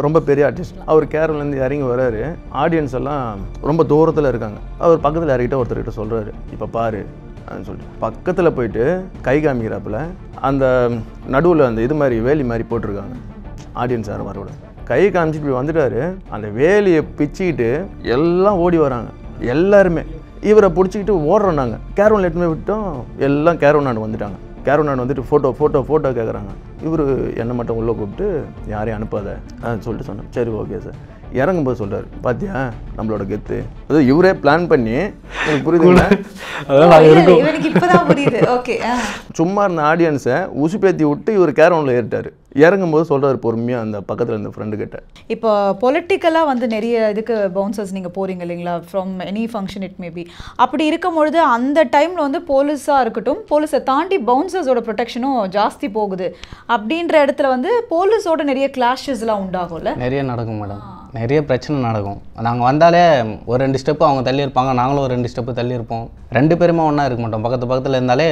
ரொம்ப பெரிய ஆர்டிஸ்ட். அவர் கேரளேருந்து இறங்கி வராரு. ஆடியன்ஸ் எல்லாம் ரொம்ப தூரத்தில் இருக்காங்க. அவர் பக்கத்தில் யார்கிட்ட ஒருத்தர்கிட்ட சொல்கிறாரு, இப்போ பாரு அப்படின்னு சொல்லிட்டு பக்கத்தில் போயிட்டு கை காமிக்கிறாப்புல அந்த நடுவில் அந்த இது மாதிரி வேலி மாதிரி போட்டிருக்காங்க. ஆடியன்ஸ் யாரும் வரக்கூட கை காமிச்சிட்டு இப்படி வந்துட்டாரு. அந்த வேலியை பிச்சுக்கிட்டு எல்லாம் ஓடி வராங்க. எல்லாருமே இவரை பிடிச்சிக்கிட்டு ஓடுறோம். நாங்கள் கேரவன் எட்டுமே விட்டோம். எல்லாம் கேரவன் நாடு வந்துட்டாங்க. கேரவன் நாடு வந்துட்டு ஃபோட்டோ கேட்குறாங்க. இவர் என்னை மட்டும் உள்ளே கூப்பிட்டு யாரையும் அனுப்பாத சொல்லிட்டு சொன்னேன். சரி ஓகே சார். இறங்கும்போது சொல்கிறார், பார்த்தியா நம்மளோட கெத்து. அது இவரே பிளான் பண்ணி எனக்கு புரியுதுங்களா? சும்மா இருந்த ஆடியன்ஸை உசுப்பேத்தி விட்டு இவர் கேரவனில் ஏறிட்டார். இறங்கும்போது சொல்கிறார் பொறுமையாக அந்த பக்கத்தில் இருந்த ஃப்ரெண்டு கிட்ட. இப்போ பொலிட்டிக்கலாக வந்து நிறைய இதுக்கு பவுன்சர்ஸ் நீங்கள் போகிறீங்க இல்லைங்களா, from any function it maybe. அப்படி இருக்கும்பொழுது அந்த டைமில் வந்து போலீஸாக இருக்கட்டும், போலீஸை தாண்டி பவுன்சர்ஸோட ப்ரொடெக்ஷனும் ஜாஸ்தி போகுது. அப்படின்ற இடத்துல வந்து போலீஸோட நிறைய கிளாஷஸ்லாம் உண்டாகும்ல? நிறைய நடக்கும் மேடம். நிறைய பிரச்சனை நடக்கும். நாங்கள் வந்தாலே ஒரு 2 ஸ்டெப்பு அவங்க தள்ளி இருப்பாங்க, நாங்களும் ஒரு 2 ஸ்டெப்பு தள்ளி இருப்போம். 2 பேருமே ஒன்றா இருக்க மாட்டோம். பக்கத்தில் இருந்தாலே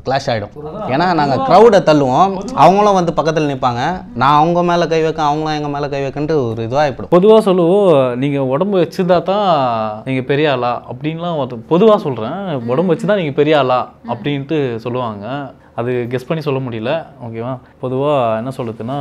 கிளாஷ் ஆகிடும். ஏன்னா நாங்கள் க்ரௌடை தள்ளுவோம், அவங்களும் வந்து பக்கத்தில் நிற்பாங்க. நான் அவங்க மேலே கை வைக்க, அவங்களும் எங்கள் மேலே கை வைக்கன்ட்டு ஒரு இதுவாகிடும். பொதுவாக சொல்லுவோம், நீங்கள் உடம்பு வச்சுருந்தா தான் நீங்கள் பெரிய ஆளா அப்படின்லாம் பொதுவாக சொல்கிறேன். உடம்பு வச்சு தான் நீங்கள் பெரிய ஆளா அப்படின்ட்டு சொல்லுவாங்க. அது கெஸ் பண்ணி சொல்ல முடியல. ஓகேவா? பொதுவாக என்ன சொல்லுதுன்னா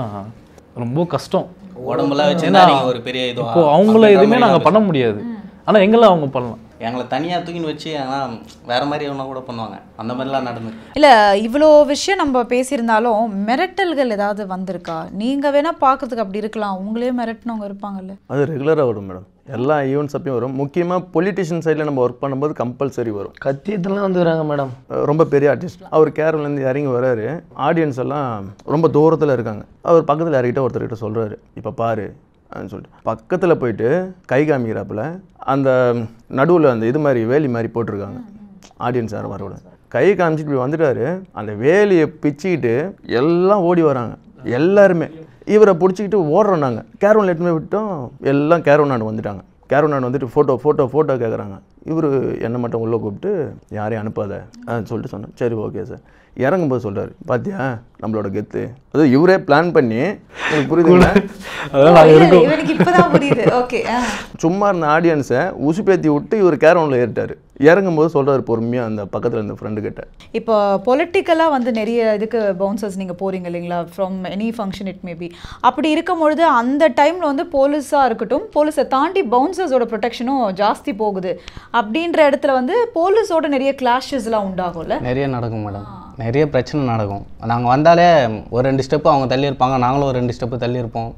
ரொம்ப கஷ்டம். உடம்புலாம் வச்சு ஒரு பெரிய இது. இப்போ அவங்கள எதுவுமே நாங்கள் பண்ண முடியாது, ஆனால் எங்களை அவங்க பண்ணலாம். எங்களை தனியாக தூக்கின்னு வச்சு ஆனால் வேறு மாதிரி எவ்வளோ கூட பண்ணுவாங்க. அந்த மாதிரிலாம் நடந்து இல்லை. இவ்வளோ விஷயம் நம்ம பேசியிருந்தாலும் மிரட்டல்கள் ஏதாவது வந்திருக்கா? நீங்கள் வேணால் பார்க்கறதுக்கு அப்படி இருக்கலாம், உங்களே மிரட்டினவங்க இருப்பாங்கல்ல? அது ரெகுலராக வரும் மேடம். எல்லா ஈவெண்ட்ஸ் அப்பயும் வரும். முக்கியமாக பொலிட்டிஷியன் சைடில் நம்ம ஒர்க் பண்ணும்போது கம்பல்சரி வரும். கத்தியத்தெல்லாம் வந்துடுறாங்க மேடம். ரொம்ப பெரிய ஆர்டிஸ்ட். அவர் கேரளேருந்து இறங்கி வராரு. ஆடியன்ஸ் எல்லாம் ரொம்ப தூரத்தில் இருக்காங்க. அவர் பக்கத்தில் யார்கிட்ட ஒருத்தர்கிட்ட சொல்கிறாரு, இப்போ பாரு அப்படின்னு சொல்லிட்டு பக்கத்தில் போயிட்டு கை காமிக்கிறாப்புல அந்த நடுவில் அந்த இது மாதிரி வேலி மாதிரி போட்டிருக்காங்க. ஆடியன்ஸ் யாரும் வரக்கூட கை காமிச்சிட்டு இப்படி வந்துட்டாரு. அந்த வேலியை பிச்சுக்கிட்டு எல்லாம் ஓடி வராங்க. எல்லாருமே இவரை பிடிச்சிக்கிட்டு ஓடுறோம். நாங்கள் கேரவன் எட்டுமே விட்டோம். எல்லாம் கேரவன் நாடு வந்துட்டாங்க. கேரவன் நாடு வந்துட்டு ஃபோட்டோ கேட்குறாங்க. இவர் என்னை மட்டும் உள்ளே கூப்பிட்டு யாரையும் அனுப்பாத சொல்லிட்டு சொன்னேன். சரி ஓகே சார். இறங்கும்போது சொல்கிறார், பார்த்தியா நம்மளோட கெத்து. அது இவரே பிளான் பண்ணி எனக்கு புரியுதுங்களா? சும்மா இருந்த ஆடியன்ஸை உசுப்பேத்தி விட்டு இவர் கேரவனில் ஏறிட்டார். இறங்கும்போது சொல்கிறார் பொறுமையாக அந்த பக்கத்தில் இருந்த ஃப்ரெண்டு கிட்ட. இப்போ பொலிட்டிக்கலாக வந்து நிறைய இதுக்கு பவுன்சர்ஸ் நீங்கள் போகிறீங்க இல்லைங்களா, from any function it maybe. அப்படி இருக்கும்பொழுது அந்த டைமில் வந்து போலீஸாக இருக்கட்டும், போலீஸை தாண்டி பவுன்சர்ஸோட ப்ரொடெக்ஷனும் ஜாஸ்தி போகுது. அப்படின்ற இடத்துல வந்து போலீஸோட நிறைய கிளாஷஸ்லாம் உண்டாகும்ல? நிறைய நடக்கும் மேடம். நிறைய பிரச்சனை நடக்கும். நாங்கள் வந்தாலே ஒரு 2 ஸ்டெப்பு அவங்க தள்ளி இருப்பாங்க, நாங்களும் ஒரு 2 ஸ்டெப்பு தள்ளி இருப்போம்.